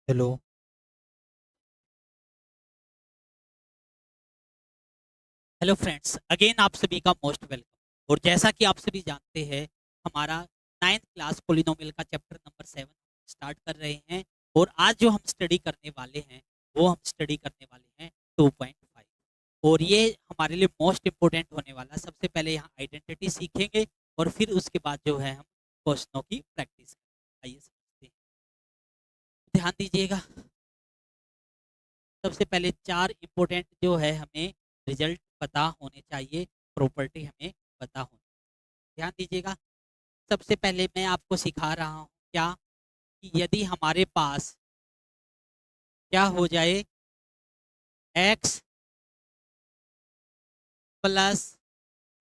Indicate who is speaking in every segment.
Speaker 1: Hello.
Speaker 2: Hello friends, again आप सभी का मोस्ट वेलकम। और जैसा कि आप सभी जानते हैं, हमारा नाइन्थ क्लास पोलिनोमियल का चैप्टर नंबर 7 स्टार्ट कर रहे हैं। और आज जो हम स्टडी करने वाले हैं वो हम स्टडी करने वाले हैं 2.5। और ये हमारे लिए मोस्ट इम्पोर्टेंट होने वाला है। सबसे पहले यहाँ आइडेंटिटी सीखेंगे और फिर उसके बाद जो है हम क्वेश्चनों की प्रैक्टिस करेंगे। आइए समझते हैं, ध्यान दीजिएगा। सबसे पहले चार इम्पोर्टेंट जो है हमें रिजल्ट पता होने चाहिए, प्रॉपर्टी हमें पता होनी। ध्यान दीजिएगा। सबसे पहले मैं आपको सिखा रहा हूँ क्या, कि यदि हमारे पास क्या हो जाए, x प्लस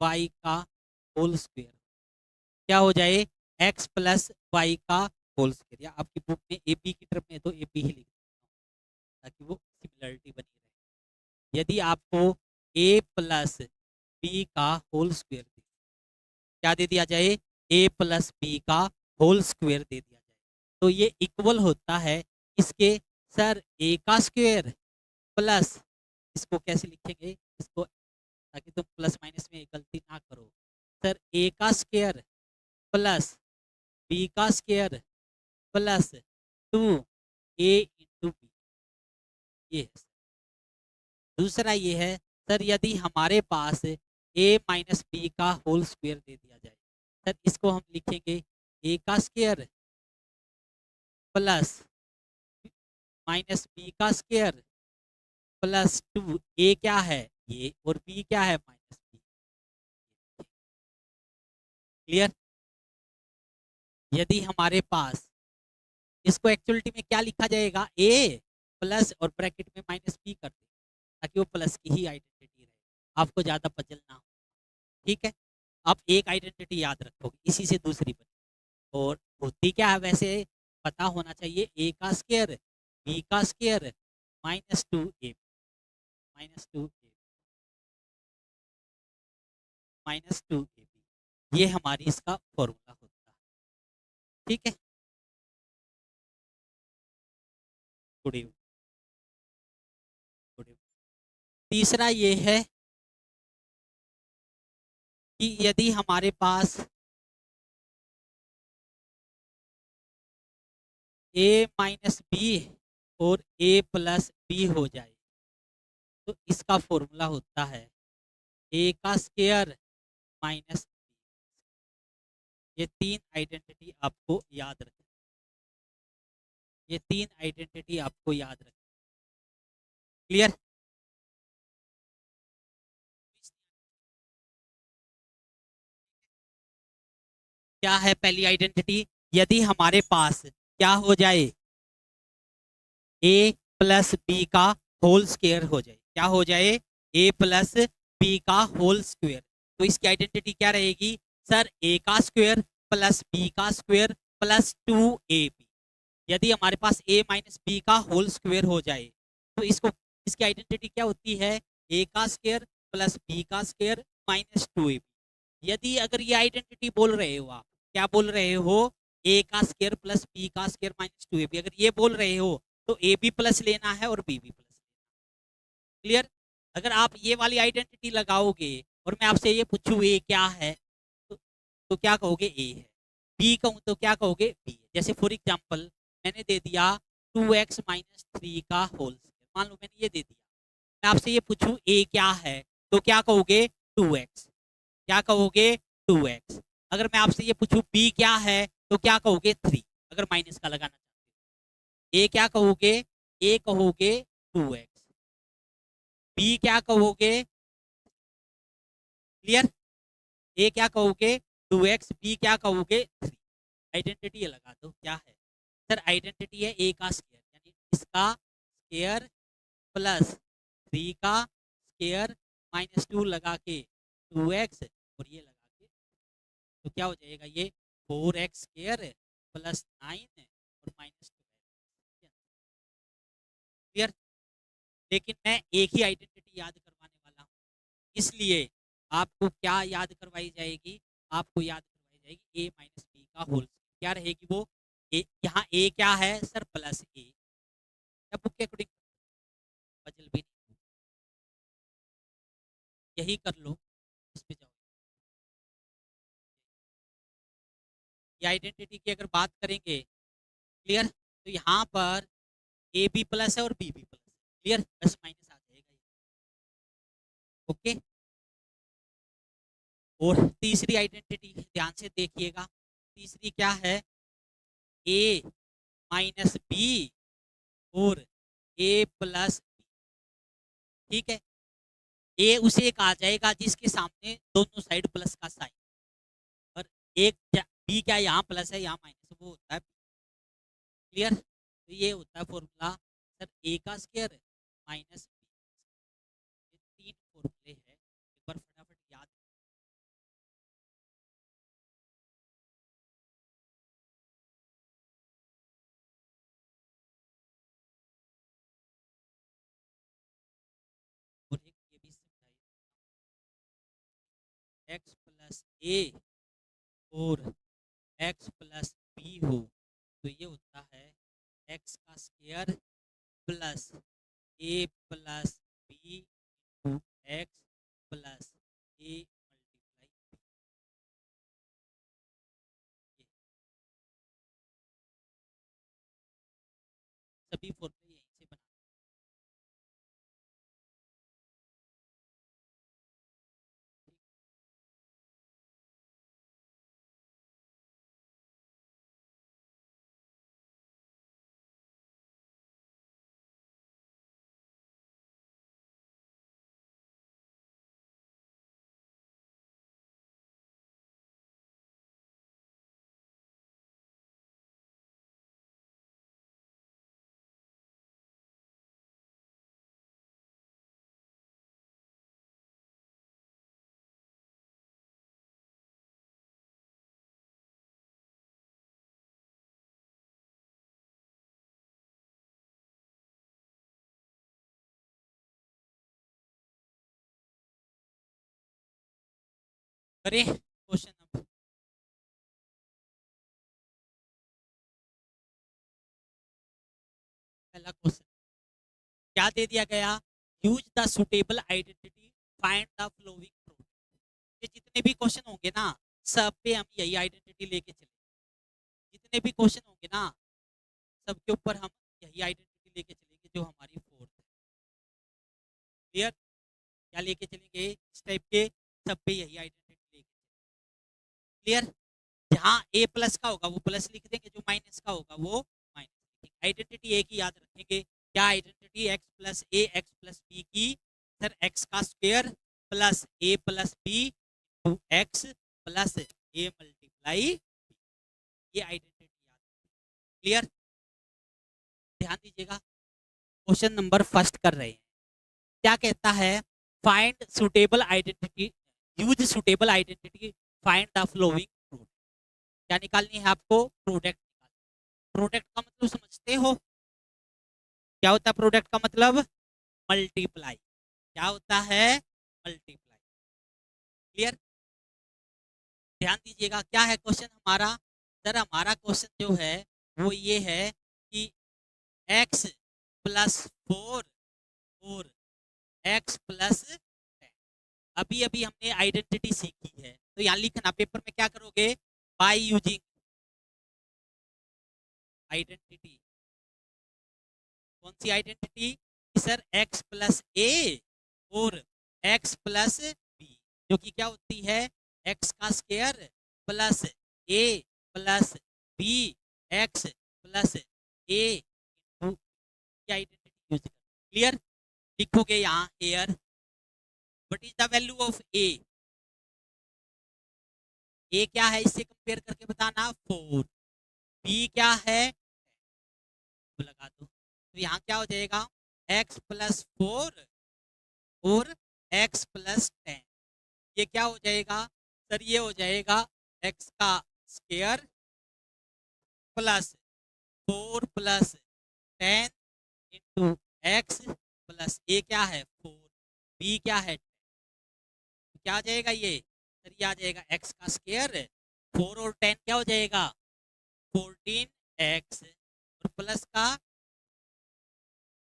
Speaker 2: वाई का होल स्क्वायर। क्या हो जाए, x प्लस वाई का होल स्क्वायर। या आपकी बुक में ए बी की तरफ में तो ए बी ही लिख देता हूँ ताकि वो सिमिलरिटी बनी रहे। यदि आपको a प्लस बी का होल स्क्वायर क्या दे दिया जाए, ए प्लस बी का होल स्क्वायर दे दिया जाए, तो ये इक्वल होता है इसके, सर ए का स्क्वायर प्लस, इसको कैसे लिखेंगे इसको, ताकि तुम प्लस माइनस में गलती ना करो। सर ए का स्क्वायर प्लस बी का स्क्वायर प्लस 2 ए इंटू बी। ये है सर। दूसरा ये है, सर यदि हमारे पास ए माइनस बी का होल स्क्वायर दे दिया जाए, सर इसको हम लिखेंगे ए का स्क्वायर प्लस माइनस बी का स्क्वायर प्लस 2। ए क्या है ये और बी क्या है माइनस बी। क्लियर। यदि हमारे पास, इसको एक्चुअलिटी में क्या लिखा जाएगा, ए प्लस और ब्रैकेट में माइनस बी कर दे ताकि वो प्लस की ही आइडेंटिटी रहे, आपको ज्यादा पजल ना हो। ठीक है। आप एक आइडेंटिटी याद रखोगे, इसी से दूसरी बनी। और होती क्या है वैसे, पता होना चाहिए, ए का स्क्वायर बी का स्क्वायर -2 ए, -2 ए, -2 ए, ये हमारी इसका फॉर्मूला होता है। ठीक है। Good evening. Good evening. तीसरा ये है कि यदि हमारे पास ए माइनस बी और ए प्लस बी हो जाए, तो इसका फॉर्मूला होता है ए का स्क्वायर माइनस, ये तीन आइडेंटिटी आपको याद रखनी। ये तीन आइडेंटिटी आपको याद रखनी। क्लियर। क्या है पहली आइडेंटिटी, यदि हमारे पास क्या हो जाए, ए प्लस बी का होल स्क्वायर हो जाए। क्या हो जाए, ए प्लस बी का होल स्क्वायर। तो इसकी आइडेंटिटी क्या रहेगी, सर ए का स्क्वायर प्लस बी का स्क्वायर प्लस 2ab। यदि हमारे पास ए माइनस बी का होल स्क्वायर हो जाए तो इसको, इसकी आइडेंटिटी क्या होती है, ए का स्क्वायर प्लस बी का स्क्वायर -2ab। यदि अगर ये आइडेंटिटी बोल रहे हो आप, क्या बोल रहे हो, ए का स्क्वायर प्लस बी का स्क्वायर -2ab, अगर ये बोल रहे हो तो ए बी प्लस लेना है और बी बी प्लस। क्लियर। अगर आप ये वाली आइडेंटिटी लगाओगे और मैं आपसे ये पूछूं ए क्या है, तो, तो क्या कहोगे ए है। बी कहूं तो क्या कहोगे बी है। जैसे फॉर एग्जांपल मैंने दे दिया 2x-3 का होल स्क्वायर, मान लो मैंने ये दे दिया। मैं आपसे ये पूछूं ए क्या है, तो क्या कहोगे 2x। क्या कहोगे 2x। अगर मैं आपसे ये पूछूं बी क्या है, तो क्या कहोगे 3, अगर माइनस का लगाना चाहते हो। ए क्या कहोगे, ए कहोगे 2x। बी क्या कहोगे, क्लियर। ए क्या कहोगे 2x, बी क्या कहोगे 3। आइडेंटिटी ये लगा दो क्या है, सर आइडेंटिटी है ए का स्क्वायर, यानी इसका स्क्वायर प्लस 3 का स्क्वायर -2 लगा के 2x, और ये लगा के, तो क्या हो जाएगा ये 4x स्क्वायर प्लस 9 और -2। क्लियर। लेकिन मैं एक ही आइडेंटिटी याद करवाने वाला हूँ, इसलिए आपको क्या याद करवाई जाएगी, आपको याद करवाई जाएगी ए माइनस बी का होल। क्या रहेगी वो, ए, यहाँ ए क्या है सर प्लस ए, या बुक के अकॉर्डिंग पजल भी नहीं, यही कर लो, इस पे जाओ। ये आइडेंटिटी की अगर बात करेंगे, क्लियर, तो यहाँ पर ए बी प्लस है और B B plus, clear, plus minus आ जाएगा। ओके, और तीसरी आइडेंटिटी ध्यान से देखिएगा, तीसरी क्या है, ए माइनस बी और ए प्लस बी, ठीक है। ए उसे एक आ जाएगा जिसके सामने दोनों साइड प्लस का साइन, और एक बी क्या यहाँ प्लस है यहाँ माइनस, वो होता है, क्लियर। तो ये होता है फॉर्मूला सर, ए का स्क्वायर माइनस बी, ये तीन फॉर्मूले हैं, एक बार फटाफट याद। और एक ये भी समझाइए, एक्स प्लस ए और एक्स प्लस बी हो तो ये होता है एक्स का स्क्वायर प्लस ए plus B into X plus ए मल्टीप्लाई, सभी फॉर्मूले यहीं से बना। करें क्वेश्चन नंबर, पहला क्वेश्चन क्या दे दिया गया, use the suitable identity, find the flowing proof. ये जितने भी क्वेश्चन होंगे ना, सब पे हम यही आइडेंटिटी लेके चले, जितने भी क्वेश्चन होंगे ना, सबके ऊपर हम यही आइडेंटिटी लेके चलेंगे जो हमारी फोर्थ है, क्लियर। क्या लेके चलेंगे इस टाइप के, सब पे यही आइडेंटिटी लेके, क्लियर। जहाँ ए प्लस का होगा वो प्लस लिख देंगे, जो माइनस का होगा वो माइनस लिखेंगे। आइडेंटिटी एक ही याद रखेंगे, क्या आइडेंटिटी, एक्स प्लस ए एक्स प्लस बी की, सर एक्स का स्क्वायर प्लस ए plus b two x plus ए मल्टीप्लाई, ये आइडेंटिटी याद, क्लियर। ध्यान दीजिएगा, क्वेश्चन नंबर फर्स्ट कर रहे हैं, क्या कहता है, find suitable identity, use suitable identity, find the flowing proof. क्या निकालनी है आपको, प्रोडक्ट निकालना। प्रोडक्ट का मतलब समझते हो, क्या होता है प्रोडक्ट का मतलब, मल्टीप्लाई, क्या होता है, मल्टीप्लाई, क्लियर। ध्यान दीजिएगा, क्या है क्वेश्चन हमारा, सर हमारा क्वेश्चन जो है वो ये है कि x प्लस 4 और x प्लस 10, अभी अभी हमने आइडेंटिटी सीखी है, तो यहाँ लिखना पेपर में क्या करोगे, बाय यूजिंग आइडेंटिटी, कौन सी आइडेंटिटी, सर x प्लस ए और x प्लस बी, जो कि क्या होती है, x का square plus A plus B X plus A into identity use कर, क्लियर। लिखोगे यहाँ here, what is the value of A क्या है इससे कंपेयर करके बताना, 4, बी क्या है, तो लगा दो, तो यहाँ क्या हो जाएगा, x प्लस 4 और x प्लस 10, ये क्या हो जाएगा, सर ये हो जाएगा x का square plus 4 plus 10 into X plus A क्या है 4, बी क्या है 10, तो क्या आ जाएगा ये, सर ये आ जाएगा x का स्क्वायर, 4 और 10 क्या हो जाएगा 14x, और प्लस का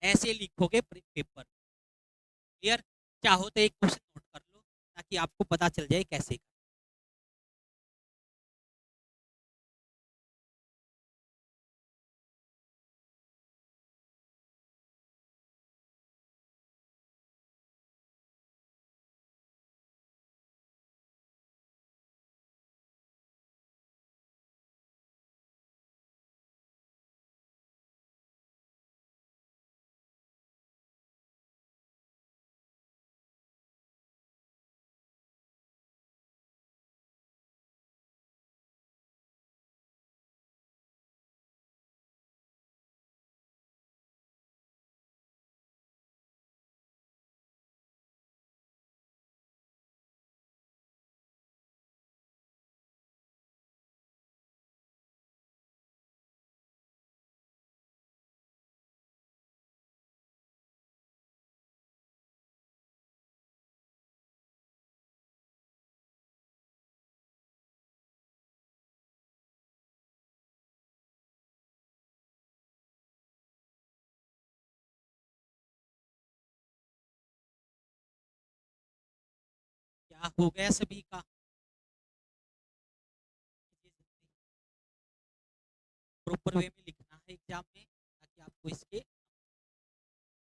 Speaker 2: ऐसे लिखोगे पेपर। क्लियर? चाहो तो एक क्वेश्चन नोट कर लो ताकि आपको पता चल जाए कैसे। क्या हो गया सभी का? प्रॉपर वे में लिखना है एग्जाम में ताकि आपको इसके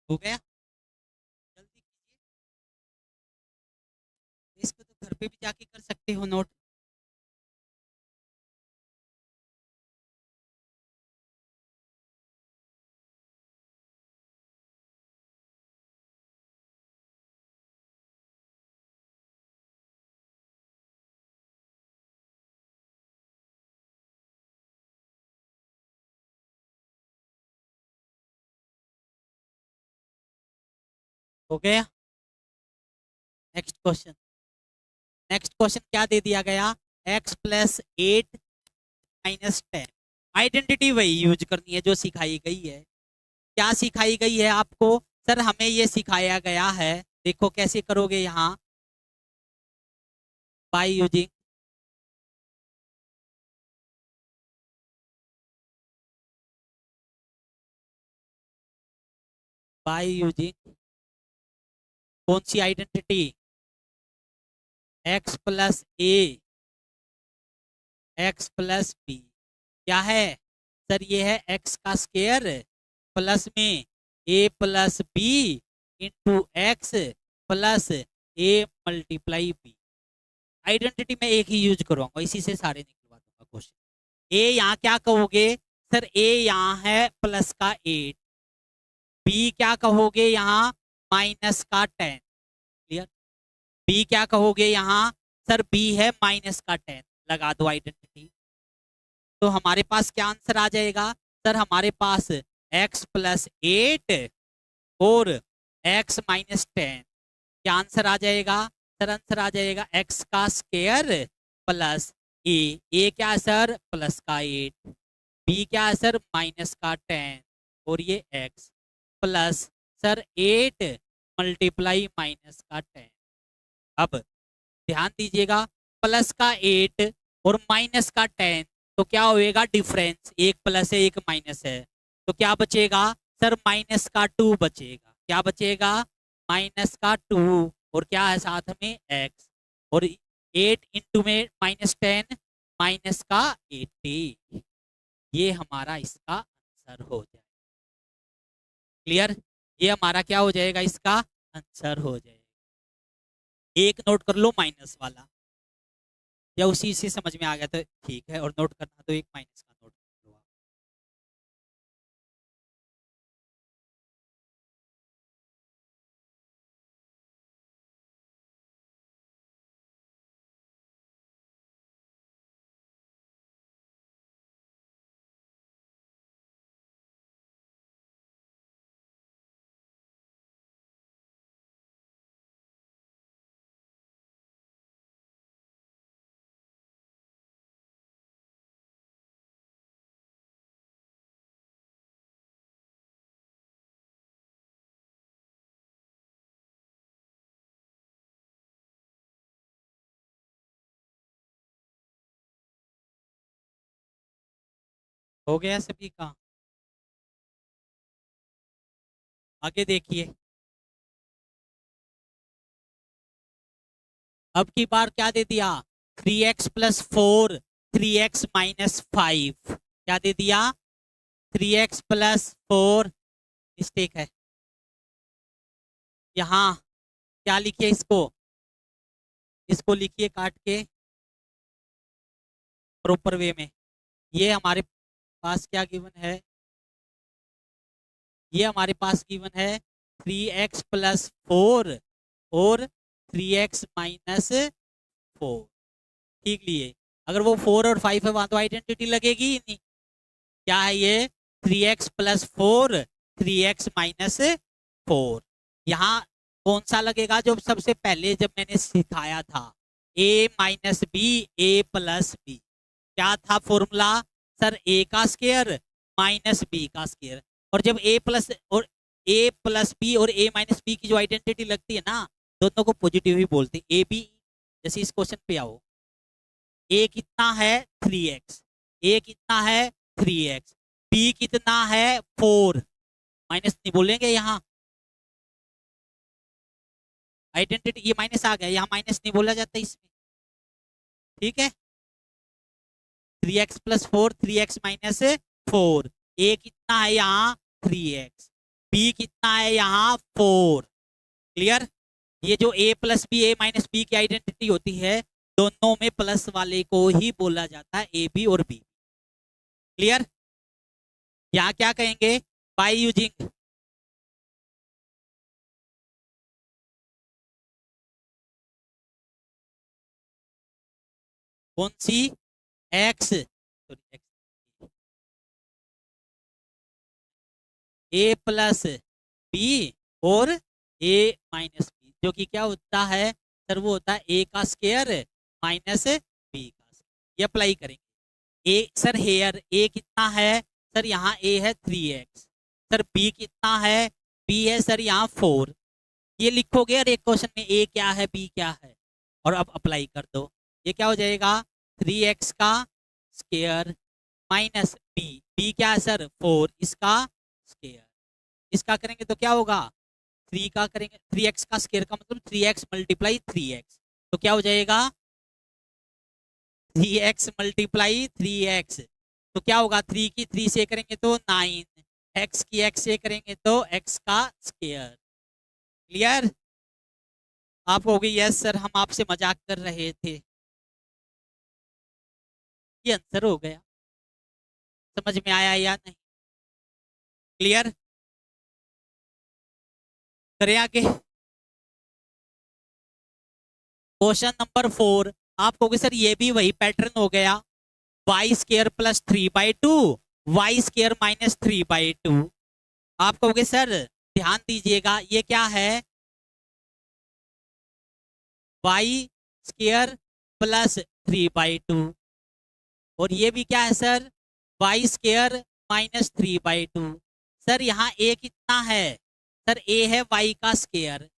Speaker 2: हो गया। जल्दी कीजिए, इसको तो घर पे भी जाके कर सकते हो नोट। हो गया। Next question. नेक्स्ट क्वेश्चन क्या दे दिया गया? x+8 - 10। आइडेंटिटी वही यूज करनी है जो सिखाई गई है। क्या सिखाई गई है आपको? सर हमें ये सिखाया गया है, देखो कैसे करोगे यहाँ, बाय यूजिंग कौन सी आइडेंटिटी? x+a x+b क्या है सर? ये है x का स्क्वायर प्लस में a+b into X plus a multiply b। Identity में एक ही यूज करूंगा, इसी से सारे निकलवा दूंगा क्वेश्चन। ए यहाँ क्या कहोगे? सर ए यहाँ है प्लस का 8, बी क्या कहोगे यहाँ? -10। क्लियर? बी क्या कहोगे यहाँ? सर बी है -10। लगा दो आइडेंटिटी। तो हमारे पास क्या आंसर आ जाएगा? सर हमारे पास x+8 और x-10 क्या आंसर आ जाएगा? सर आंसर आ जाएगा x का स्क्वायर प्लस ए क्या है सर? प्लस का 8, बी क्या है सर? -10 और ये x प्लस सर 8 मल्टीप्लाई -10। अब ध्यान दीजिएगा, प्लस का 8 और -10 तो क्या होएगा? डिफरेंस, एक प्लस है एक माइनस है, तो क्या बचेगा? सर -2 बचेगा। क्या बचेगा? -2 और क्या है साथ में? x और 8 इंटू में -10 -80। ये हमारा इसका आंसर हो जाएगा। क्लियर? ये हमारा क्या हो जाएगा? इसका आंसर हो जाएगा। एक नोट कर लो माइनस वाला, या उसी से समझ में आ गया तो ठीक है, और नोट करना तो एक माइनस का नोट कर लो आप। हो गया सभी का? आगे देखिए, अब की बार क्या दे दिया, 3x+4 3x-5, क्या दे दिया, 3x+4, मिस्टेक है यहाँ, क्या लिखिए इसको, इसको लिखिए काट के प्रॉपर वे में। ये हमारे पास क्या गिवन है, ये हमारे पास गिवन है 3x+4 और 3x-4, ठीक लिए। अगर वो 4 और 5 है वहां तो आइडेंटिटी लगेगी ही नहीं। क्या है ये, 3x+4 3x-4, यहाँ कौन सा लगेगा, जो सबसे पहले जब मैंने सिखाया था, a-b a+b, क्या था फॉर्मूला सर, a का स्क्वायर माइनस b का स्क्वायर। और जब a+b और a-b की जो आइडेंटिटी लगती है ना, दोनों को पॉजिटिव ही बोलते हैं। ए बी, जैसे इस क्वेश्चन पे आओ, a कितना है 3x, a कितना है 3x, b कितना है 4, माइनस नहीं बोलेंगे यहाँ, आइडेंटिटी ये माइनस आ गया, यहाँ माइनस नहीं बोला जाता इसमें, ठीक है। 3x+4 3x-4, a कितना है यहाँ 3x, b कितना है यहाँ 4, क्लियर। ये जो a+b a-b की आइडेंटिटी होती है, दोनों में प्लस वाले को ही बोला जाता है ए बी और बी, क्लियर। यहाँ क्या कहेंगे, बाय यूजिंग कौन सी, x a+b और a-b, जो कि क्या होता है सर, वो होता है a का स्क्वायर माइनस b का स्क्वायर। ये अप्लाई करेंगे। a सर हेयर a कितना है सर, यहाँ a है 3x, सर b कितना है, b है सर यहाँ 4, ये लिखोगे और एक क्वेश्चन में a क्या है b क्या है, और अब अप्लाई कर दो। ये क्या हो जाएगा, 3x का स्क्वायर माइनस b क्या है सर 4, इसका स्क्वायर, इसका करेंगे तो क्या होगा, 3 का करेंगे, 3x का स्क्वायर का मतलब 3x मल्टीप्लाई 3x, तो क्या हो जाएगा 3x मल्टीप्लाई 3x, तो क्या होगा, 3 की 3 से करेंगे तो 9, x की x से करेंगे तो x का स्क्वायर, क्लियर। आप कहोगे यस सर हम आपसे मजाक कर रहे थे, ये आंसर हो गया, समझ में आया या नहीं, क्लियर। करें आगे, क्वेश्चन नंबर 4, आप कहोगे सर ये भी वही पैटर्न हो गया, y² + 3/2 y² -3/2, आप कहोगे सर ध्यान दीजिएगा ये क्या है, y² +3/2, और ये भी क्या है सर, y² -3/2, सर यहाँ a कितना है सर, a है y का स्क्वायर,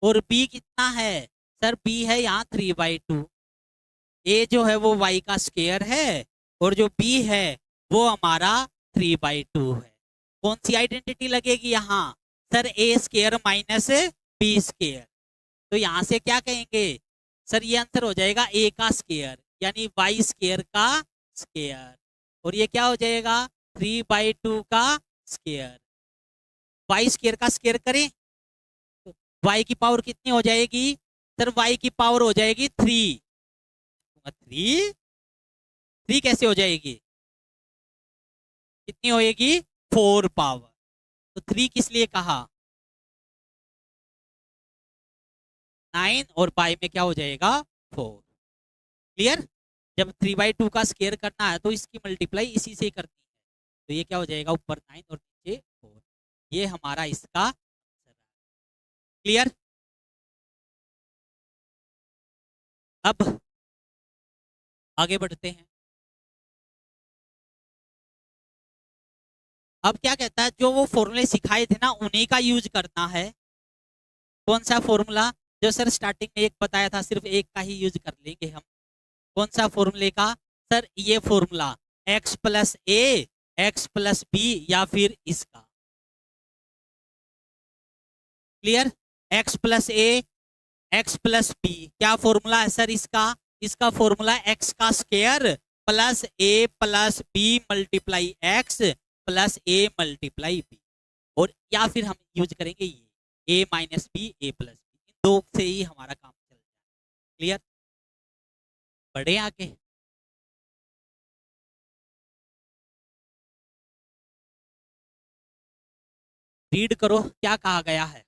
Speaker 2: और b कितना है सर, b है यहाँ 3/2, a जो है वो y का स्क्वायर है और जो b है वो हमारा 3/2 है। कौन सी आइडेंटिटी लगेगी यहाँ सर, a² -b², तो यहाँ से क्या कहेंगे सर, ये आंसर हो जाएगा a का स्क्वायर यानी y² का स्क्वायर, और ये क्या हो जाएगा 3/2 का स्क्वायर, y² का स्क्वायर करें तो y की पावर कितनी हो जाएगी सर, y की पावर हो जाएगी 3, 3 कैसे हो जाएगी, कितनी होएगी 4 पावर, तो 3 किस लिए कहा 9, और बाई में क्या हो जाएगा 4, क्लियर। जब 3/2 का स्क्वायर करना है तो इसकी मल्टीप्लाई इसी से करनी है, तो ये क्या हो जाएगा ऊपर 9 और नीचे 4, ये हमारा इसका आंसर है, क्लियर। अब आगे बढ़ते हैं, अब क्या कहता है, जो वो फॉर्मूले सिखाए थे ना उन्हीं का यूज करना है। कौन सा फॉर्मूला, जो सर स्टार्टिंग में एक बताया था, सिर्फ एक का ही यूज कर लेंगे हम, कौन सा फॉर्मूले का सर, ये formula x + a x + b या फिर इसका, क्लियर। एक्स प्लस ए एक्स प्लस बी, क्या फॉर्मूला है सर इसका? इसका फॉर्मूला एक्स का स्क्वायर प्लस ए plus B multiply X plus ए मल्टीप्लाई बी, और या फिर हम यूज करेंगे ये A minus B A plus B, इन दो से ही हमारा काम चल जाए। क्लियर। बढ़े आगे। रीड करो क्या कहा गया है।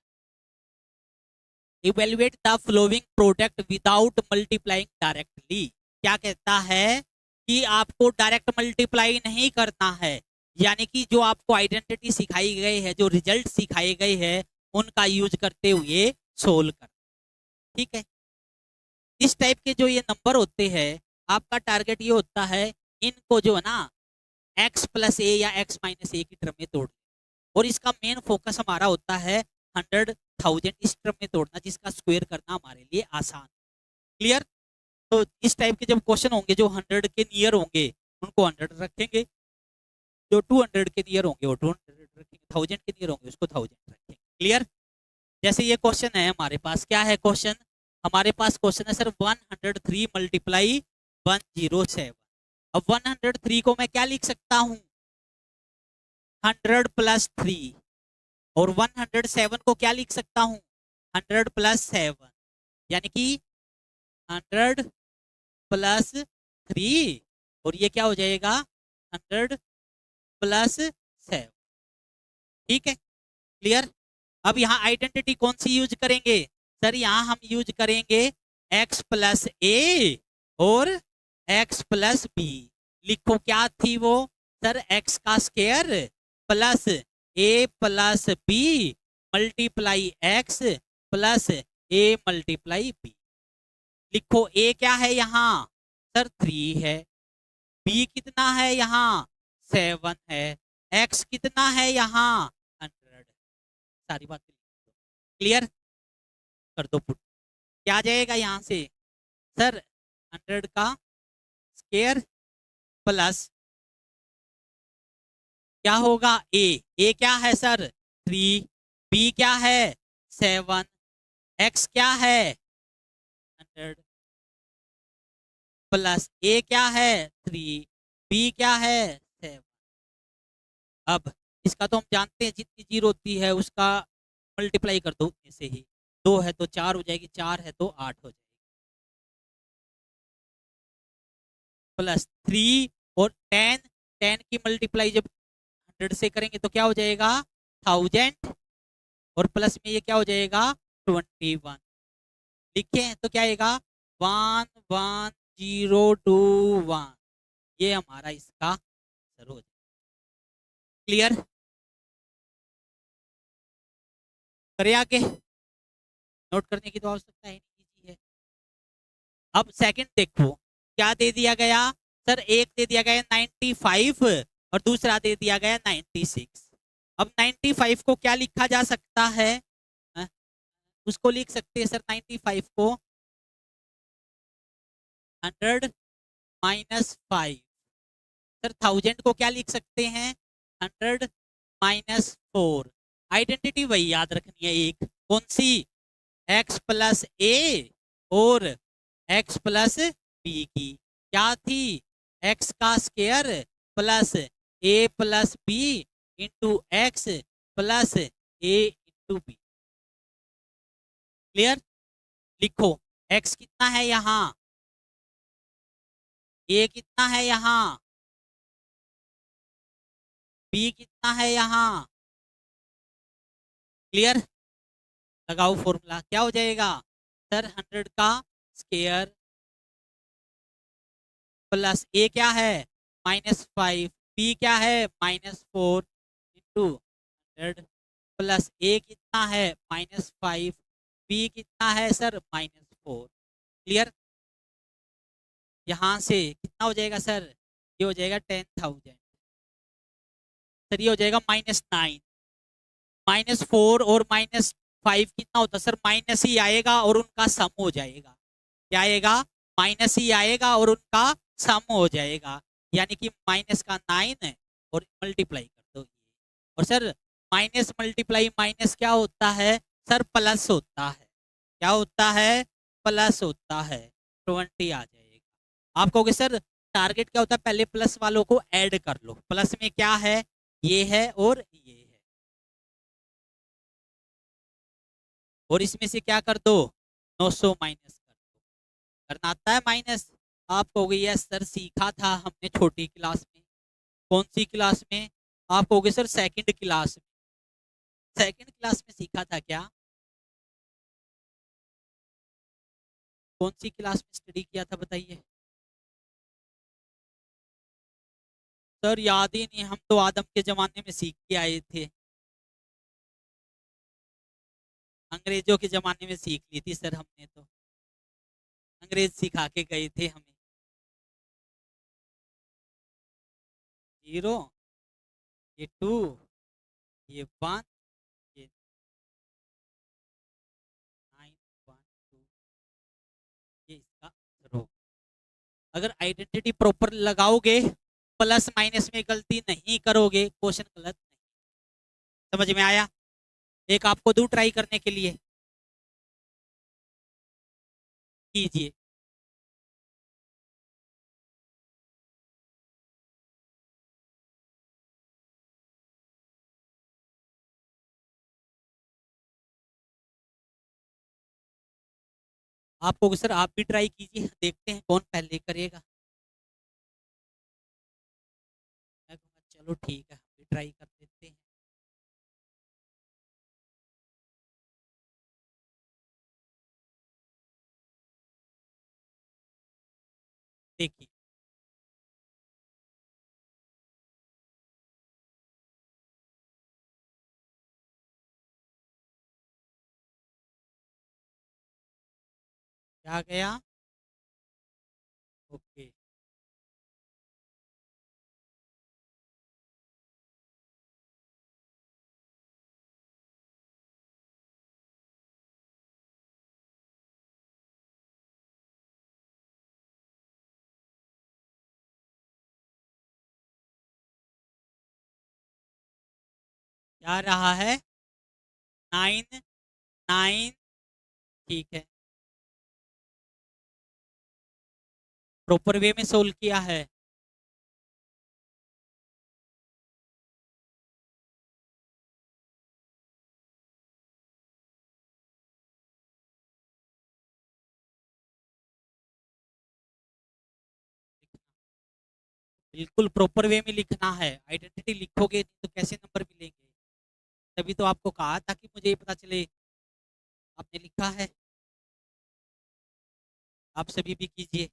Speaker 2: Evaluate the flowing product without multiplying directly. क्या कहता है कि आपको डायरेक्ट मल्टीप्लाई नहीं करना है, यानी कि जो आपको आइडेंटिटी सिखाई गई है, जो रिजल्ट सिखाए गए हैं, उनका यूज करते हुए सोल्व कर। ठीक है। इस टाइप के जो ये नंबर होते हैं, आपका टारगेट ये होता है इनको जो है ना एक्स प्लस ए या एक्स माइनस ए की टर्म में तोड़, और इसका मेन फोकस हमारा होता है 100,000 इस टर्म में तोड़ना, जिसका स्क्वायर करना हमारे लिए आसान। क्लियर। तो इस टाइप के जब क्वेश्चन होंगे जो 100 के नियर होंगे उनको 100 रखेंगे, जो 200 के नियर होंगे वो 200 रखेंगे, 1000 के नियर होंगे उसको 1000 रखेंगे। क्लियर। जैसे ये क्वेश्चन है हमारे पास, क्या है क्वेश्चन? हमारे पास क्वेश्चन है सर 103 मल्टीप्लाई 107। अब 103 को मैं क्या लिख सकता हूं? 100 प्लस 3, और 107 को क्या लिख सकता हूं? 100 प्लस 7, यानी कि 100 प्लस 3, और ये क्या हो जाएगा? 100 प्लस 7। ठीक है। क्लियर। अब यहाँ आइडेंटिटी कौन सी यूज करेंगे सर? यहाँ हम यूज करेंगे x प्लस ए और x प्लस बी। लिखो क्या थी वो सर? x का स्क्वायर प्लस ए plus B multiply x plus ए मल्टीप्लाई बी। लिखो a क्या है यहाँ सर? 3 है। b कितना है यहाँ? 7 है। x कितना है यहाँ? 100। सारी बात क्लियर कर दो पुट। क्या आ जाएगा यहाँ से सर? 100 का स्क्वायर प्लस क्या होगा? ए क्या है सर? 3, बी क्या है? 7, एक्स क्या है? 100 प्लस ए क्या है? 3, बी क्या है? 7। अब इसका तो हम जानते हैं जितनी जीरो होती है उसका मल्टीप्लाई कर दो उतने से ही। 2 है तो 4 हो जाएगी, 4 है तो 8 हो जाएगी, प्लस 3 और 10 की मल्टीप्लाई जब 100 से करेंगे तो क्या हो जाएगा? 1000, और प्लस में ये क्या हो जाएगा? 21। लिखे हैं तो क्या आएगा? 11021। ये हमारा इसका आंसर हो जाएगा। क्लियर। करें आगे। नोट करने की तो आवश्यकता है नहीं है। अब सेकंड देखो क्या दे दिया गया सर? एक दे दिया गया 95 और दूसरा दे दिया गया 96। अब 95 को क्या लिखा जा सकता है? उसको लिख सकते हैं सर 95 को 100 माइनस 5। सर 1000 को क्या लिख सकते हैं? 100 माइनस 4। आइडेंटिटी वही याद रखनी है, एक कौन सी? x प्लस ए और x प्लस बी की। क्या थी? x का square plus A plus B into X plus A into B. Clear. लिखो x कितना है यहाँ? a कितना है यहाँ? b कितना है यहाँ? क्लियर। लगाओ फॉर्मूला, क्या हो जाएगा सर? 100 का स्क्वायर प्लस ए क्या है? -5, बी क्या है? -4 इंटू 100 प्लस ए कितना है? -5, बी कितना है सर? -4। क्लियर। यहां से कितना हो जाएगा सर? ये हो जाएगा 10,000। सर ये हो जाएगा -9। -4 और -5 कितना होता है सर? माइनस ही आएगा और उनका सम हो जाएगा। क्या आएगा? माइनस ही आएगा और उनका सम हो जाएगा, यानी कि माइनस का 9 है और मल्टीप्लाई कर दो। और सर माइनस मल्टीप्लाई माइनस क्या होता है सर प्लस होता है, क्या होता है, प्लस होता है, 20 आ जाएगा। आप कहोगे सर टारगेट क्या होता है, पहले प्लस वालों को ऐड कर लो, प्लस में क्या है, ये है और ये है, और इसमें से क्या कर दो, 900 माइनस कर दो। करना आता है माइनस? आप कहोगे यस सर सीखा था हमने छोटी क्लास में। कौन सी क्लास में? आप कहोगे सर सेकंड क्लास में। सेकंड क्लास में सीखा था क्या? कौन सी क्लास में स्टडी किया था बताइए? सर याद ही नहीं, हम तो आदम के जमाने में सीख के आए थे, अंग्रेजों के जमाने में सीख ली थी सर हमने तो, अंग्रेज सिखा के गए थे हमें। 0, ये 2, ये 1, ये 9, 1, 2, ये इसका आंसर होगा। अगर आइडेंटिटी प्रॉपर लगाओगे, प्लस माइनस में गलती नहीं करोगे, क्वेश्चन गलत नहीं। समझ में आया? एक आपको दूं ट्राई करने के लिए, कीजिए। आपको सर आप भी ट्राई कीजिए, देखते हैं कौन पहले करेगा। मैं कहूँगा चलो ठीक है, हम भी ट्राई कर देते हैं। देखिए क्या गया, ओके। क्या रहा है, 9, 9, ठीक है, प्रॉपर वे में सोल्व किया है। बिल्कुल प्रॉपर वे में लिखना है, आइडेंटिटी लिखोगे तो कैसे नंबर मिलेंगे? तभी तो आपको कहा था कि मुझे ये पता चले। आपने लिखा है, आप सभी भी कीजिए।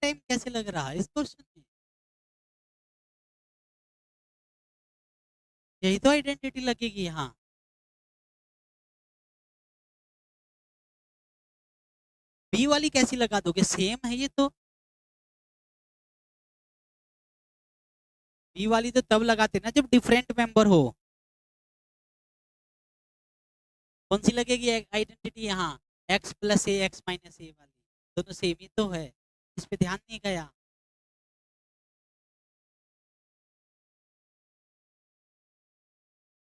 Speaker 2: टाइम कैसे लग रहा है इस क्वेश्चन में? यही तो आइडेंटिटी लगेगी यहाँ। बी वाली कैसी लगा दोगे, सेम है ये तो। बी वाली तो तब लगाते ना जब डिफरेंट मेंबर हो। कौन सी लगेगी आइडेंटिटी यहाँ, एक्स प्लस ए एक्स माइनस ए वाली, दोनों सेम ही तो है, इस पे ध्यान नहीं गया।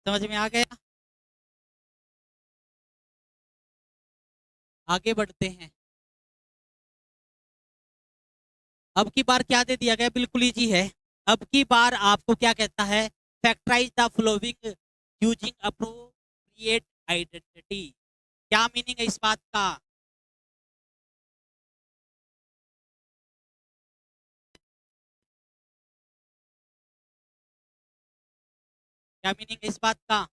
Speaker 2: समझ में आ गया? आगे बढ़ते हैं। अब की बार क्या दे दिया गया, बिल्कुल इजी है। अब की बार आपको क्या कहता है, factorise the following using appropriate identity. क्या मीनिंग है इस बात का? क्या मीनिंग है इस बात का?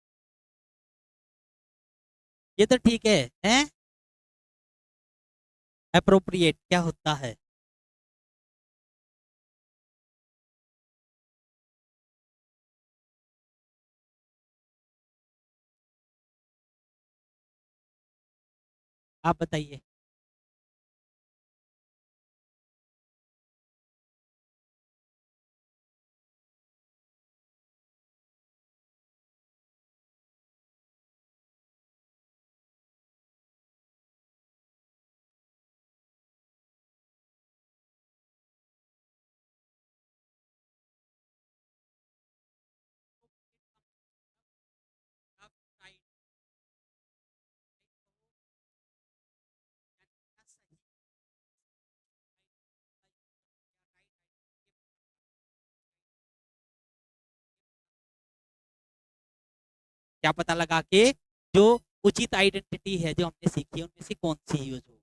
Speaker 2: ये तो ठीक है? अप्रोप्रिएट क्या होता है? आप बताइए। आप right, सही, क्या पता लगा कि जो उचित आइडेंटिटी है जो हमने सीखी है उनमें से कौन सी यूज हो।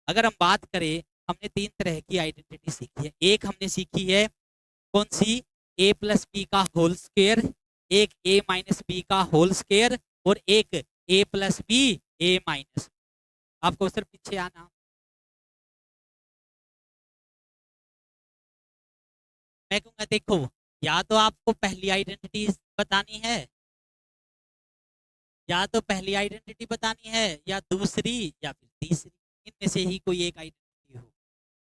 Speaker 2: अगर हम बात करें, हमने 3 तरह की आइडेंटिटी सीखी है। एक हमने सीखी है कौन सी? ए प्लस बी का होल स्क्वायर, एक ए माइनस बी का होल स्क्वायर, और एक ए प्लस बी ए माइनस। आपको सिर्फ पीछे आना। मैं कहूंगा देखो, या तो आपको पहली आइडेंटिटी बतानी है, या तो पहली आइडेंटिटी बतानी है, या दूसरी, या फिर तीसरी। इनमें से ही कोई एक आइडेंटिटी हो।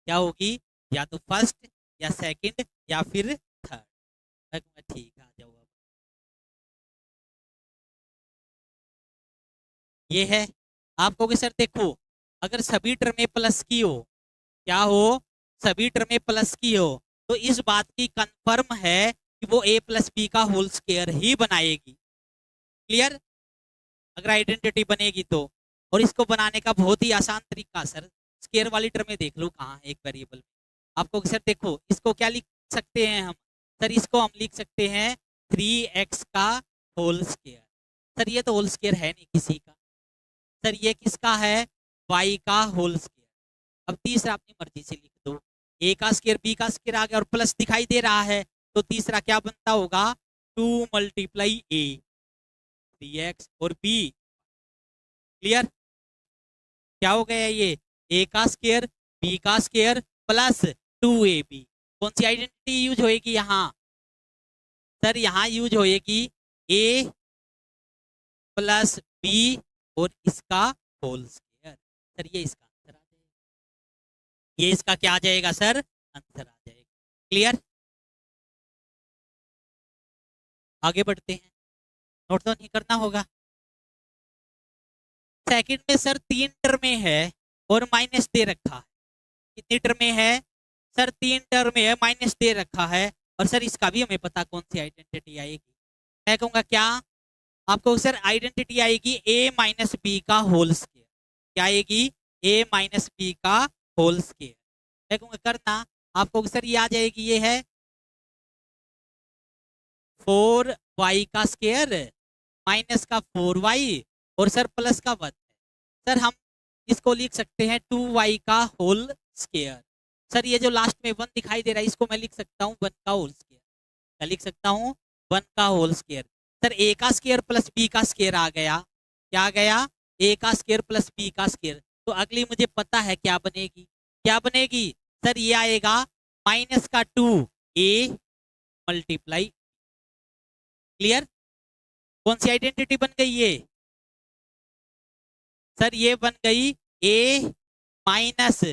Speaker 2: क्या होगी? या तो फर्स्ट, या सेकंड, या फिर थर्ड। मैं कहूंगा ठीक है, आ जाओ अब। ये है। आप कहोगे सर देखो, अगर सभी टर्में प्लस की हो, क्या हो? सभी टर्में प्लस की हो, तो इस बात की कंफर्म है कि वो ए प्लस बी का होल स्क्वायर ही बनाएगी। क्लियर? अगर आइडेंटिटी बनेगी तो। और इसको बनाने का बहुत ही आसान तरीका सर, स्क्वायर वाली टर्में देख लो कहाँ है एक वेरिएबल में। आपको सर देखो, इसको क्या लिख सकते हैं हम? सर इसको हम लिख सकते हैं 3x का होल स्क्वायर। सर ये तो होल स्क्वायर है नहीं किसी का। सर ये किसका है? y का होल स्क्वायर। अब तीसरा अपनी मर्जी से लिख दो। ए का स्क्वायर बी का स्क्वायर आ गया और प्लस दिखाई दे रहा है, तो तीसरा क्या बनता होगा? 2 × a 3x और b। क्लियर? क्या हो गया ये? ए का स्क्वायर बी का स्क्वायर प्लस 2ab। कौन सी आइडेंटिटी यूज होएगी यहाँ? सर यहाँ यूज होएगी ए प्लस बी और इसका होल स्क्वायर। सर ये इसका आंसर आ जाएगा। ये इसका क्या आ जाएगा सर? आंसर आ जाएगा। क्लियर? आगे बढ़ते हैं। नोट तो नहीं करना होगा। सेकंड में सर 3 टर्में है और माइनस दे रखा है। कितनी टर्में है? सर 3 टर्में है, माइनस दे रखा है। और सर इसका भी हमें पता कौन सी आइडेंटिटी आएगी। मैं कहूंगा क्या? आपको सर आइडेंटिटी आएगी ए माइनस बी का होल स्क्वायर। क्या आएगी? ए माइनस बी का होल स्क्वायर। मैं कहूंगा करना। आपको सर ये आ जाएगी, ये है 4y का स्क्वायर माइनस का 4y और सर प्लस का 1 है। सर हम इसको लिख सकते हैं 2y का होल स्क्वायर। सर ये जो लास्ट में 1 दिखाई दे रहा है, इसको मैं लिख सकता हूँ 1 का होल स्क्वायर। क्या लिख सकता हूँ? 1 का होल स्क्वायर। सर ए का स्क्वायर प्लस बी का स्क्वायर आ गया। क्या आ गया? ए का स्क्वायर प्लस बी का स्क्वायर। तो अगली मुझे पता है क्या बनेगी। क्या बनेगी? सर ये आएगा माइनस का 2a मल्टीप्लाई। क्लियर? कौन सी आइडेंटिटी बन गई ये? सर ये बन गई a माइनस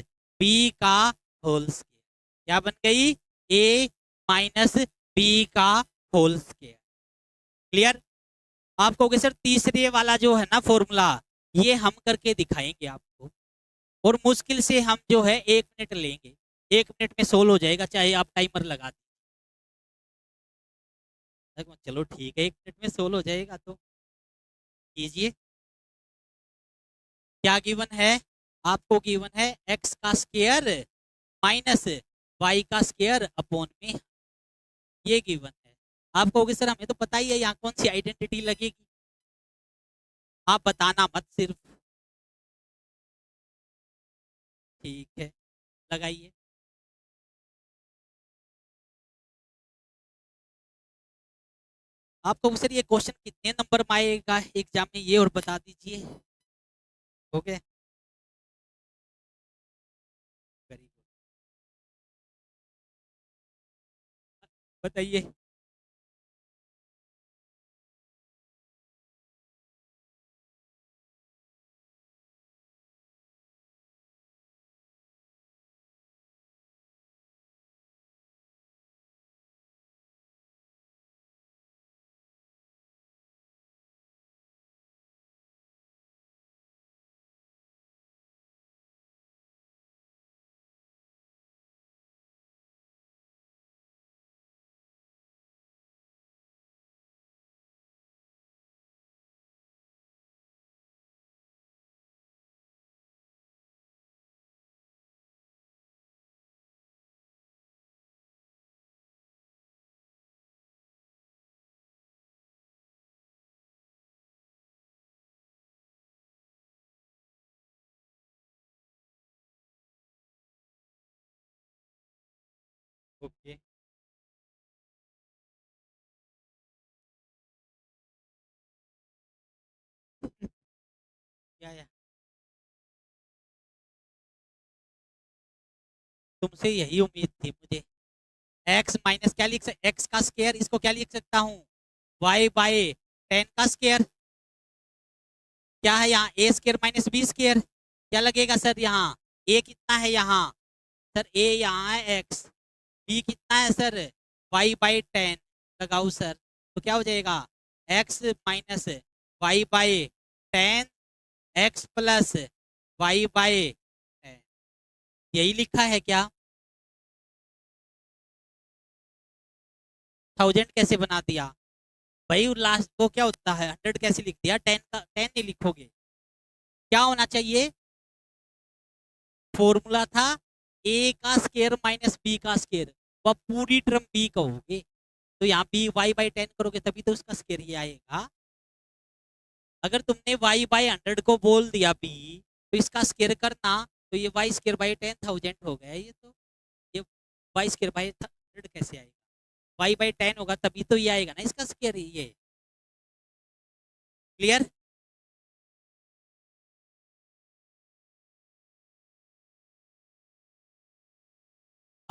Speaker 2: बी का होल स्क्वायर। क्या बन गई? a माइनस बी का होल स्क्वायर। क्लियर? आप कहोगे सर तीसरे वाला जो है ना फॉर्मूला, ये हम करके दिखाएंगे आपको, और मुश्किल से हम जो है 1 मिनट लेंगे। 1 मिनट में सोल्व हो जाएगा, चाहे आप टाइमर लगा दें। चलो ठीक है, 1 मिनट में सोल्व हो जाएगा तो कीजिए। क्या गिवन है? आपको गिवन है x का स्क्वायर माइनस y का स्क्वायर अपॉन में। ये गिवन है। आप कहोगे सर हमें तो पता ही है यहाँ कौन सी आइडेंटिटी लगेगी। आप बताना मत सिर्फ। ठीक है, लगाइए। आपको सर ये क्वेश्चन कितने नंबर में आएगा एग्जाम में, ये और बता दीजिए। ओके, वेरी गुड, बताइए। ओके, क्या तुमसे यही उम्मीद थी मुझे। एक्स माइनस क्या लिख सकता, एक्स का स्क्वायर, इसको क्या लिख सकता हूँ, वाई बाय 10 का स्क्वायर। क्या है यहाँ, ए स्क्वायर माइनस बी स्क्वायर। क्या लगेगा सर यहाँ, ए कितना है यहाँ, सर ए यहाँ है एक्स, बी कितना है सर, वाई बाई 10 लगाओ सर। तो क्या हो जाएगा, x minus y by 10 x plus y by 10, यही लिखा है क्या। 1000 कैसे बना दिया भाई, लास्ट को क्या होता है 100 कैसे लिख दिया, 10 का 10 नहीं लिखोगे। क्या होना चाहिए, फॉर्मूला था ए का स्केयर माइनस बी का स्केयर, वह पूरी टर्म बी कहोगे, तो यहाँ बी वाई बाई 10 करोगे तभी तो उसका स्केयर ही आएगा। अगर तुमने वाई बाई 100 को बोल दिया बी, तो इसका स्केयर करना, तो ये वाई स्केयर बाई 10,000 हो गया ये तो। ये वाई स्केयर बाई 100 कैसे आएगा, वाई बाई 10 होगा तभी तो ये आएगा ना इसका स्केयर, ये क्लियर।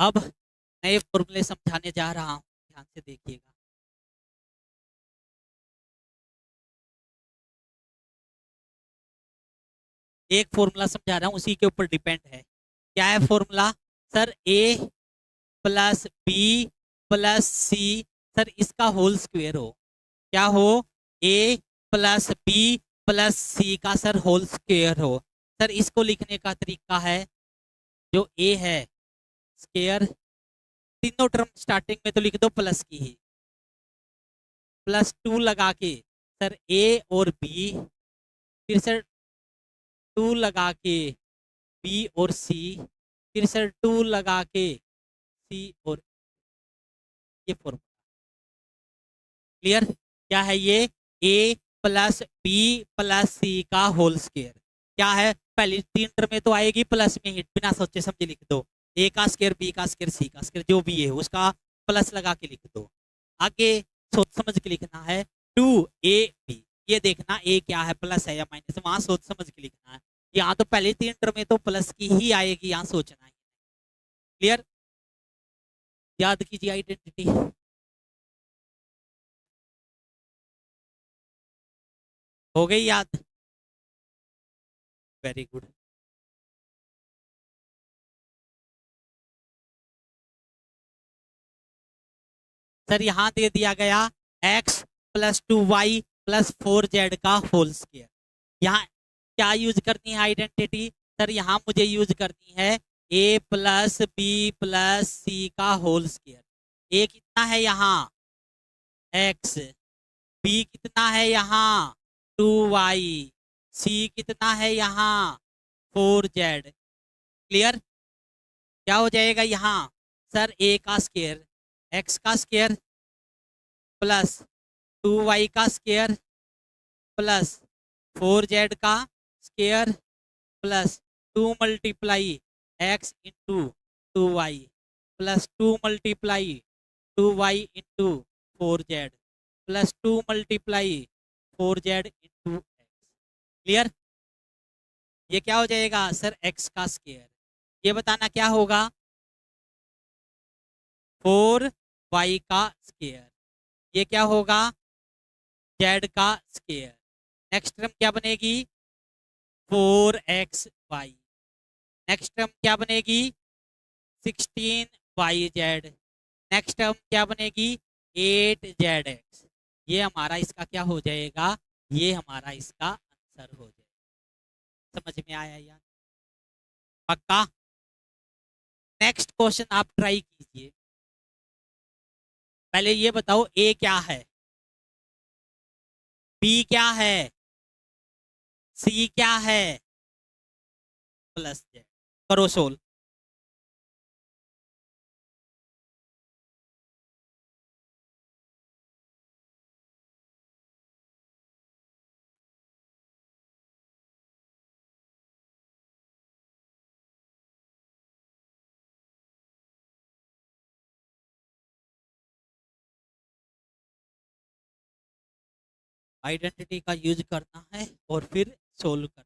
Speaker 2: अब नए फॉर्मूले समझाने जा रहा हूँ, ध्यान से देखिएगा। एक फॉर्मूला समझा रहा हूँ, उसी के ऊपर डिपेंड है। क्या है फॉर्मूला, सर ए प्लस बी प्लस सी, सर इसका होल स्क्वायर हो। क्या हो, ए प्लस बी प्लस सी का सर होल स्क्वायर हो। सर इसको लिखने का तरीका है, जो ए है स्क्वायर, तीनों टर्म स्टार्टिंग में तो लिख दो प्लस की ही, प्लस 2 लगा के सर ए और बी, फिर सर 2 लगा के बी और सी, फिर सर 2 लगा के सी और, ये फॉर्मूला क्लियर। क्या है ये, ए प्लस बी प्लस सी का होल स्क्वायर। क्या है, पहली 3 टर्म में तो आएगी प्लस में ही, बिना सोचे समझे लिख दो, ए का स्क्वायर बी का स्क्वायर सी का स्क्वायर जो भी है उसका प्लस लगा के लिख दो। आगे सोच समझ के लिखना है, 2ab, ये देखना ए क्या है, प्लस है या माइनस, वहां सोच समझ के लिखना है। यहाँ तो पहले 3 टर्म में तो प्लस की ही आएगी, यहाँ सोचना है। क्लियर, याद कीजिए आइडेंटिटी। हो गई याद, वेरी गुड। सर यहाँ दे दिया गया x plus 2y plus 4z का होल स्क्वायर। यहाँ क्या यूज करनी है आइडेंटिटी, सर यहाँ मुझे यूज करनी है a प्लस बी प्लस सी का होल स्क्वायर। a कितना है यहाँ x, b कितना है यहाँ 2y, c कितना है यहाँ 4z। क्लियर, क्या हो जाएगा यहाँ, सर a का स्क्वायर x का स्क्वायर प्लस 2y का स्क्वायर प्लस 4z का square plus 2 multiply x into 2y plus 2 multiply 2y into 4z plus 2 multiply 4z into x. Clear? ये क्या हो जाएगा सर? एक्स का स्क्वायर। ये बताना क्या होगा? 4y का स्क्वायर। ये क्या होगा? z का स्क्वायर। नेक्स्ट टर्म क्या बनेगी? 4xy। नेक्स्ट टर्म क्या बनेगी? 16yz। नेक्स्ट टर्म क्या बनेगी? 8zx। ये हमारा इसका क्या हो जाएगा? ये हमारा इसका आंसर हो जाएगा। समझ में आया यार? पक्का? नेक्स्ट क्वेश्चन आप ट्राई कीजिए। पहले ये बताओ ए क्या है, बी क्या है, सी क्या है, प्लस जेड। करो सोल्व। आइडेंटिटी का यूज करना है और फिर सोल्व करना।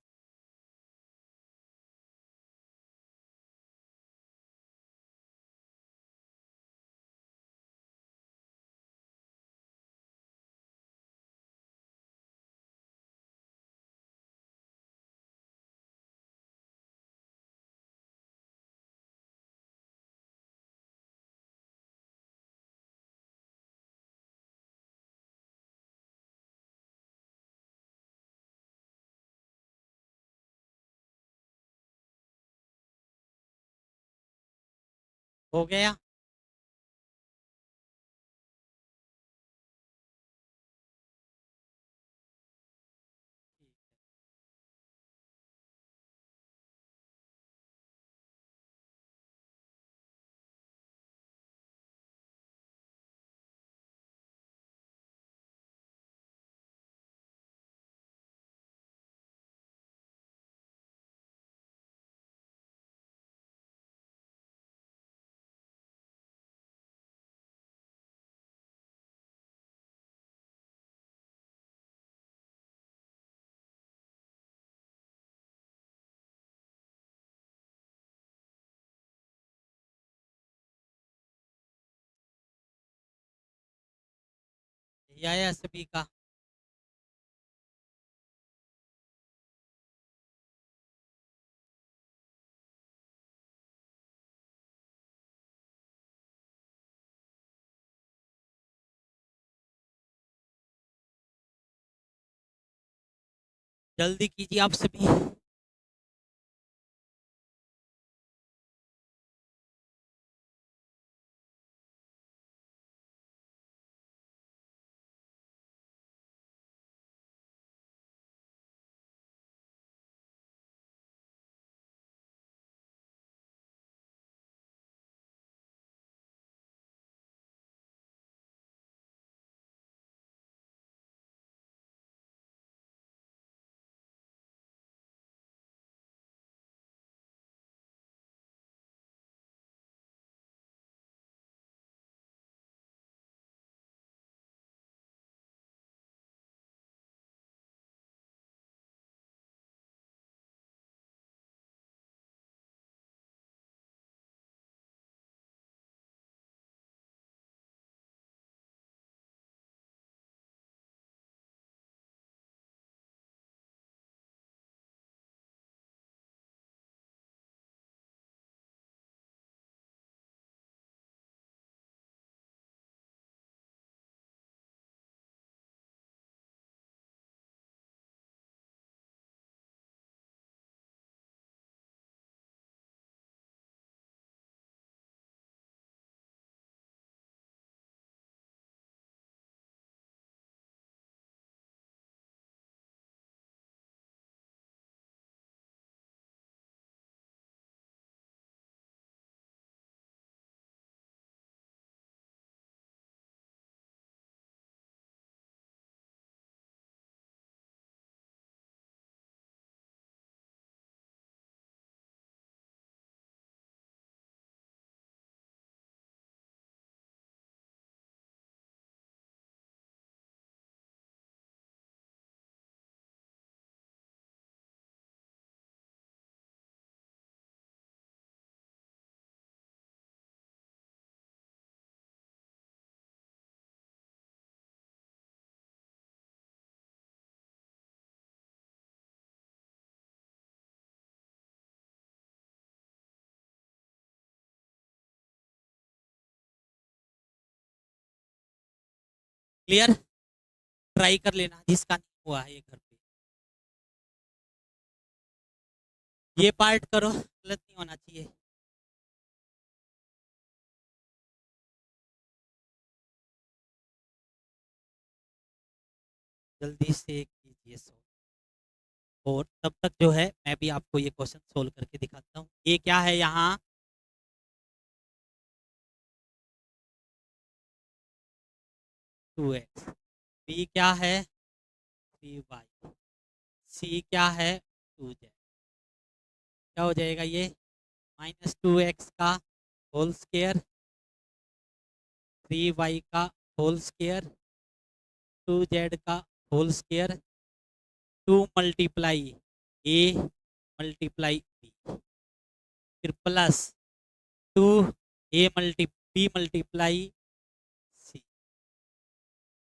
Speaker 2: हो गया? यही आया सभी का? जल्दी कीजिए आप सभी। क्लियर? ट्राई कर लेना जिसका नहीं हुआ है ये घर पे। ये पार्ट करो, गलत नहीं होना चाहिए। जल्दी से कीजिए सो। और तब तक जो है मैं भी आपको ये क्वेश्चन सोल्व करके दिखाता हूँ। ये क्या है यहाँ? 2x। b क्या है? 3y। c क्या है? 2z। क्या हो जाएगा ये? -2x का होल स्क्वायर, 3y का होल स्क्वायर, 2z का whole square, 2 multiply a multiply b, फिर plus 2 a multi b multiply c,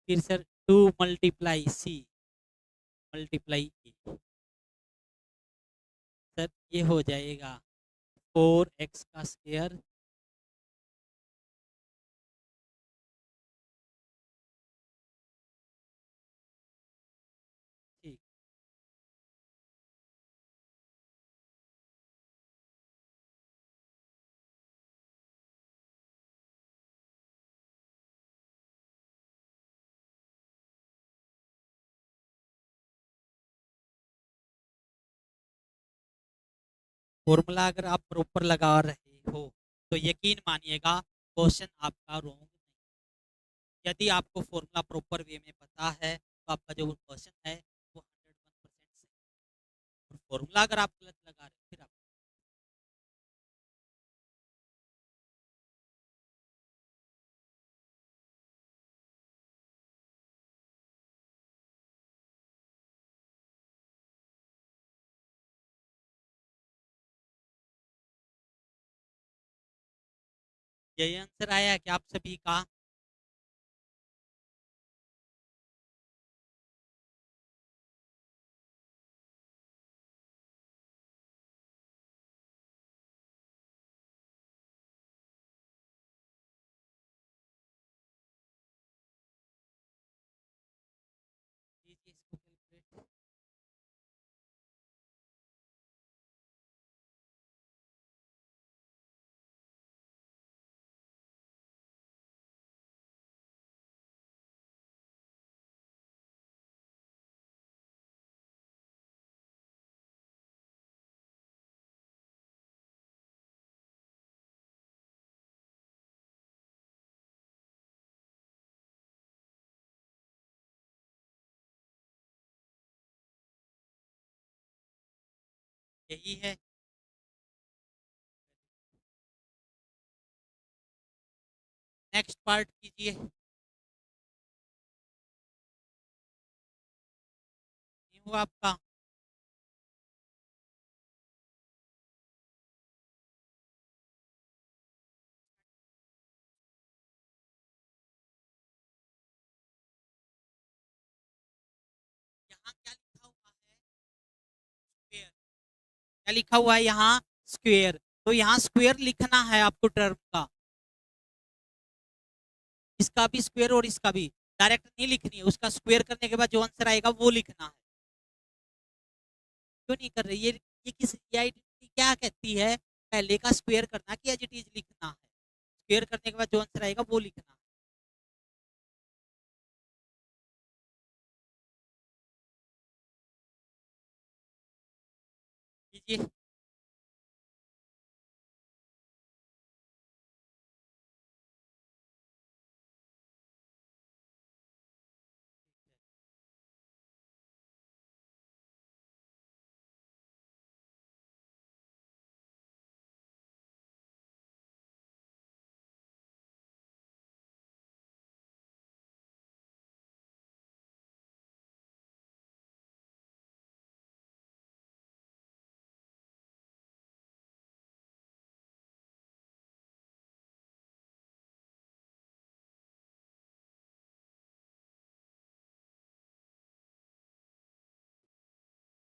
Speaker 2: फिर sir 2 multiply c multiply a। Sir ये हो जाएगा 4x का स्क्वायर ठीक। फॉर्मूला अगर आप प्रॉपर लगा रहे हो तो यकीन मानिएगा क्वेश्चन आपका रॉन्ग नहीं। यदि आपको फॉर्मूला प्रॉपर वे में पता है तो आपका जो क्वेश्चन है वो 101% सही है। और फॉर्मूला अगर आप गलत लगा रहे हो फिर आप यही आंसर आया है कि आप सभी का? कीजिए इसको कैलकुलेट। यही है। नेक्स्ट पार्ट कीजिए। नहीं हुआ आपका? यहाँ क्या लिखा हुआ है? स्क्वायर। क्या लिखा हुआ है यहाँ? स्क्वायर। तो यहाँ स्क्वायर लिखना है आपको टर्म का, इसका भी स्क्वायर और इसका भी। डायरेक्ट नहीं लिखनी है, उसका स्क्वायर करने के बाद जो आंसर आएगा वो लिखना है। क्यों नहीं कर रही ये किस ये आइडेंटिटी क्या कहती है? पहले का स्क्वायर करना कि एज इट इज लिखना है? स्क्वायर करने के बाद जो आंसर आएगा वो लिखना है। कीजिए।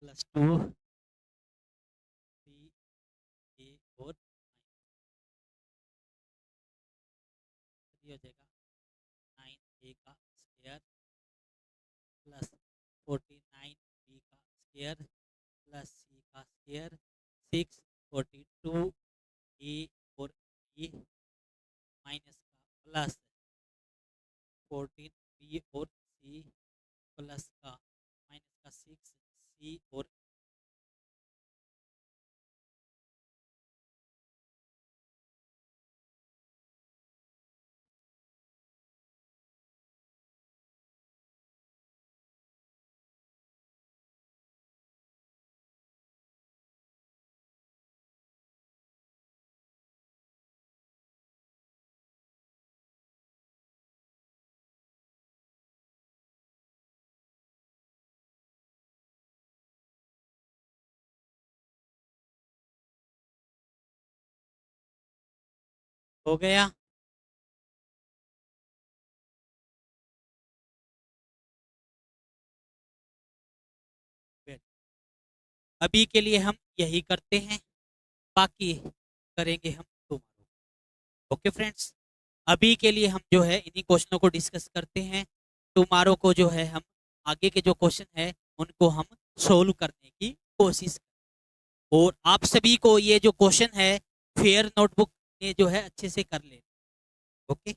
Speaker 2: +2 3 a और ये हो जाएगा 9a का स्क्वायर स्क्वायर प्लस 49b का स्क्वायर प्लस c का स्क्वायर 642 a और e माइनस का प्लस 14b और c प्लस का माइनस का 6c और हो गया। अभी के लिए हम यही करते हैं, बाकी करेंगे हम टुमारो। ओके फ्रेंड्स, अभी के लिए हम जो है इन्हीं क्वेश्चनों को डिस्कस करते हैं। टुमारो को जो है हम आगे के जो क्वेश्चन है उनको हम सोल्व करने की कोशिश करें। और आप सभी को ये जो क्वेश्चन है फेयर नोटबुक में जो है अच्छे से कर लें। ओके।